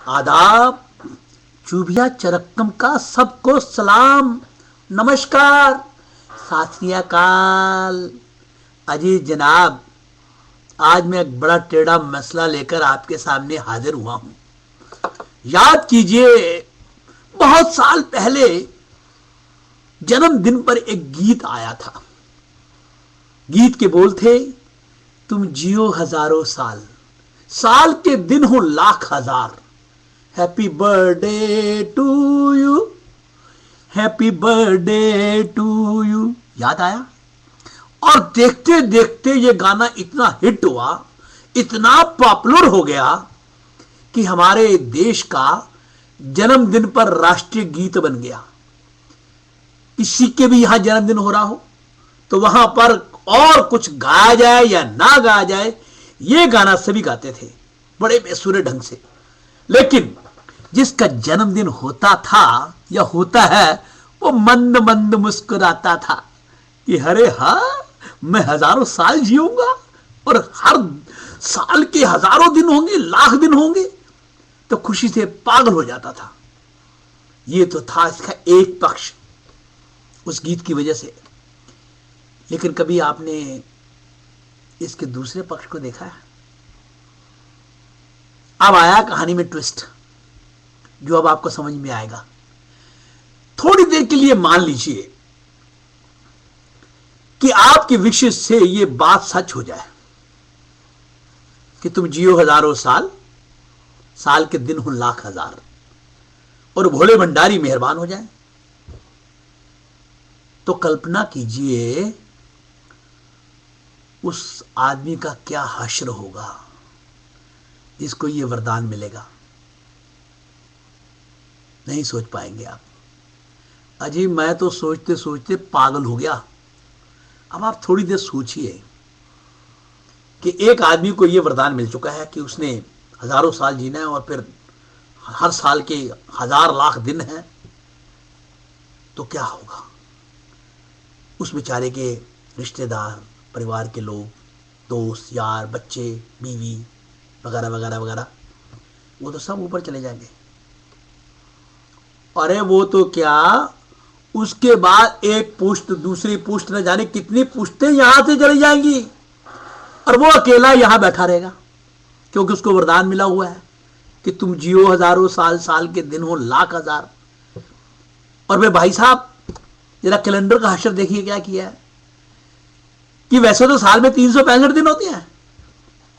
आदाब, चूबिया चरक्कम का सबको सलाम, नमस्कार, सत श्री अकाल। अजीज जनाब, आज मैं एक बड़ा टेढ़ा मसला लेकर आपके सामने हाजिर हुआ हूं। याद कीजिए, बहुत साल पहले जन्मदिन पर एक गीत आया था। गीत के बोल थे, तुम जियो हजारों साल, साल के दिन हो लाख हजार, happy birthday to you, happy birthday to you. याद आया? और देखते देखते ये गाना इतना हिट हुआ, इतना पॉपुलर हो गया कि हमारे देश का जन्मदिन पर राष्ट्रीय गीत बन गया। किसी के भी यहां जन्मदिन हो रहा हो तो वहां पर और कुछ गाया जाए या ना गाया जाए, ये गाना सभी गाते थे बड़े बेसुरे ढंग से। लेकिन जिसका जन्मदिन होता था या होता है, वो मंद मंद मुस्कुराता था कि अरे हाँ, मैं हजारों साल जीऊंगा और हर साल के हजारों दिन होंगे, लाख दिन होंगे, तो खुशी से पागल हो जाता था। ये तो था इसका एक पक्ष उस गीत की वजह से। लेकिन कभी आपने इसके दूसरे पक्ष को देखा है? अब आया कहानी में ट्विस्ट, जो अब आपको समझ में आएगा। थोड़ी देर के लिए मान लीजिए कि आपके विषय से यह बात सच हो जाए कि तुम जियो हजारों साल, साल के दिन हो लाख हजार, और भोले भंडारी मेहरबान हो जाए। तो कल्पना कीजिए उस आदमी का क्या हश्र होगा जिसको ये वरदान मिलेगा। नहीं सोच पाएंगे आप। अजी, मैं तो सोचते सोचते पागल हो गया। अब आप थोड़ी देर सोचिए कि एक आदमी को यह वरदान मिल चुका है कि उसने हजारों साल जीना है और फिर हर साल के हजार लाख दिन हैं, तो क्या होगा? उस बेचारे के रिश्तेदार, परिवार के लोग, दोस्त यार, बच्चे, बीवी वगैरह वगैरह वगैरह, वो तो सब ऊपर चले जाएंगे। अरे वो तो क्या, उसके बाद एक पुश्त, दूसरी पुश्त, न जाने कितनी पुश्तें यहां से चली जाएंगी, और वो अकेला यहां बैठा रहेगा क्योंकि उसको वरदान मिला हुआ है कि तुम जियो हजारों साल, साल के दिन हो लाख हजार। और वे भाई साहब, जरा कैलेंडर का हश्र देखिए क्या किया है कि वैसे तो साल में 365 दिन होते हैं,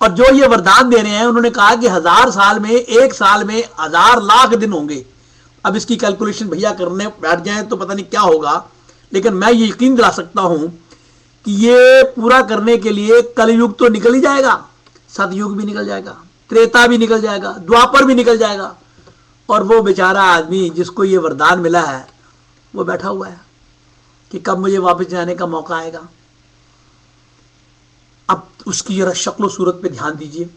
और जो ये वरदान दे रहे हैं उन्होंने कहा कि हजार साल में, एक साल में हजार लाख दिन होंगे। अब इसकी कैलकुलेशन भैया करने बैठ जाए तो पता नहीं क्या होगा, लेकिन मैं ये यकीन दिला सकता हूं कि ये पूरा करने के लिए कलयुग तो निकल ही जाएगा, सतयुग भी निकल जाएगा, त्रेता भी निकल जाएगा, द्वापर भी निकल जाएगा, और वो बेचारा आदमी जिसको ये वरदान मिला है वो बैठा हुआ है कि कब मुझे वापस जाने का मौका आएगा। अब उसकी जरा शक्ल सूरत पे ध्यान दीजिए।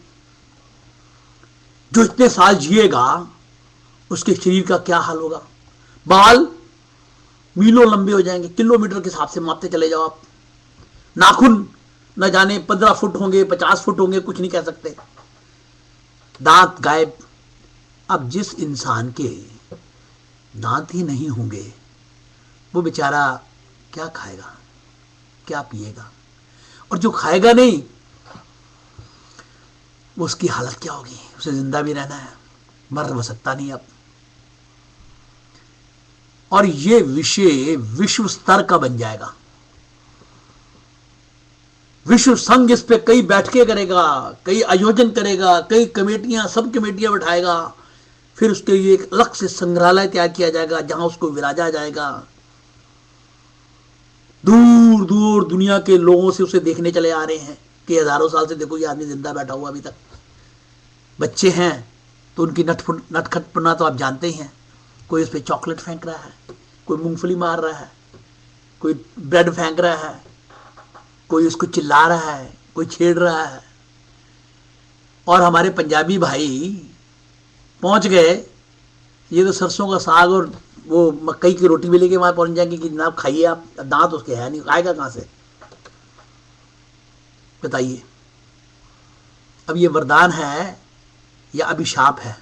जो इतने साल जिएगा उसके शरीर का क्या हाल होगा। बाल मीलों लंबे हो जाएंगे, किलोमीटर के हिसाब से मापते चले जाओ आप। नाखून न जाने 15 फुट होंगे, 50 फुट होंगे, कुछ नहीं कह सकते। दांत गायब। अब जिस इंसान के दांत ही नहीं होंगे, वो बेचारा क्या खाएगा, क्या पिएगा, और जो खाएगा नहीं उसकी हालत क्या होगी। उसे जिंदा भी रहना है, मर सकता नहीं अब। और ये विषय विश्व स्तर का बन जाएगा। विश्व संघ इस पे कई बैठकें करेगा, कई आयोजन करेगा, कई कमेटियां, सब कमेटियां बैठाएगा। फिर उसके लिए एक अलग से संग्रहालय तैयार किया जाएगा जहां उसको विराजा जाएगा। दूर दूर दुनिया के लोगों से उसे देखने चले आ रहे हैं कि हजारों साल से देखो ये आदमी जिंदा बैठा हुआ अभी तक। बच्चे हैं तो उनकी नटखटपना तो आप जानते ही हैं। कोई उस पर चॉकलेट फेंक रहा है, कोई मूंगफली मार रहा है, कोई ब्रेड फेंक रहा है, कोई उसको चिल्ला रहा है, कोई छेड़ रहा है। और हमारे पंजाबी भाई पहुंच गए, ये तो सरसों का साग और वो मकई की रोटी भी लेके वहां पहुंच जाएंगे कि जनाब खाइए आप। दांत उसके है नहीं, खाएगा कहां से, बताइए। अब ये वरदान है या अभिशाप है?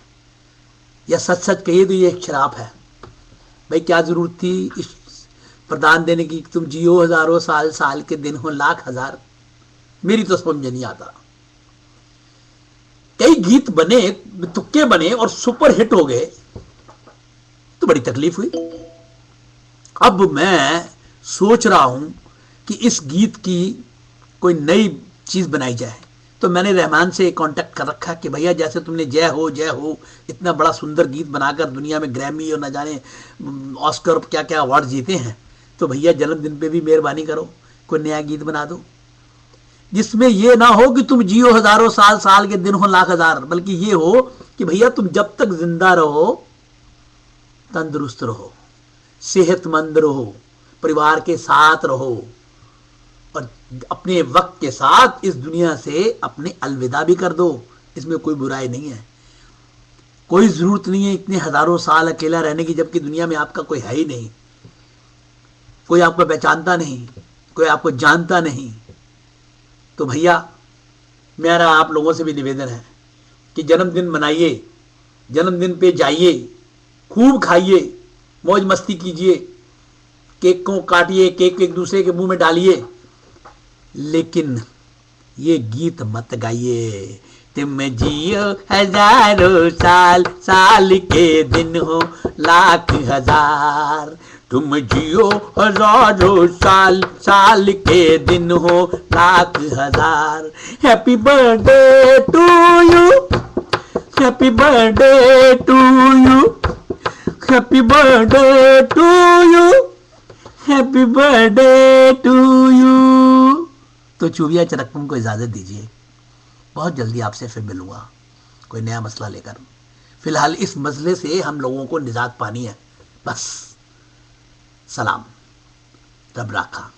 या सच सच कहिए तो ये एक शराब है। भाई क्या जरूरत थी इस प्रदान देने की, तुम जियो हजारों साल, साल के दिन हो लाख हजार। मेरी तो समझ नहीं आता। कई गीत बने, तुक्के बने और सुपर हिट हो गए तो बड़ी तकलीफ हुई। अब मैं सोच रहा हूं कि इस गीत की कोई नई चीज बनाई जाए। तो मैंने रहमान से कांटेक्ट कर रखा कि भैया जैसे तुमने जय हो इतना बड़ा सुंदर गीत बनाकर दुनिया में ग्रैमी और न जाने ऑस्कर क्या क्या अवार्ड जीते हैं, तो भैया जन्मदिन पे भी मेहरबानी करो, कोई नया गीत बना दो जिसमें ये ना हो कि तुम जियो हजारों साल, साल के दिन हो लाख हजार, बल्कि ये हो कि भैया तुम जब तक जिंदा रहो तंदुरुस्त रहो, सेहतमंद रहो, परिवार के साथ रहो और अपने वक्त के साथ इस दुनिया से अपने अलविदा भी कर दो। इसमें कोई बुराई नहीं है। कोई जरूरत नहीं है इतने हजारों साल अकेला रहने की, जबकि दुनिया में आपका कोई है ही नहीं, कोई आपको पहचानता नहीं, कोई आपको जानता नहीं। तो भैया मेरा आप लोगों से भी निवेदन है कि जन्मदिन मनाइए, जन्मदिन पे जाइए, खूब खाइए, मौज मस्ती कीजिए, केक को काटिए, केक एक दूसरे के मुंह में डालिए, लेकिन ये गीत मत गाइए। तुम जियो हजारों साल, साल के दिन हो लाख हजार। तुम जियो हजारों साल, साल के दिन हो लाख हजार। Happy birthday to you, happy birthday to you, happy birthday to you, happy birthday to you. तो चूबिया चरकपुम को इजाजत दीजिए, बहुत जल्दी आपसे फिर मिलूंगा कोई नया मसला लेकर। फिलहाल इस मसले से हम लोगों को निजात पानी है, बस। सलाम, रब राखा।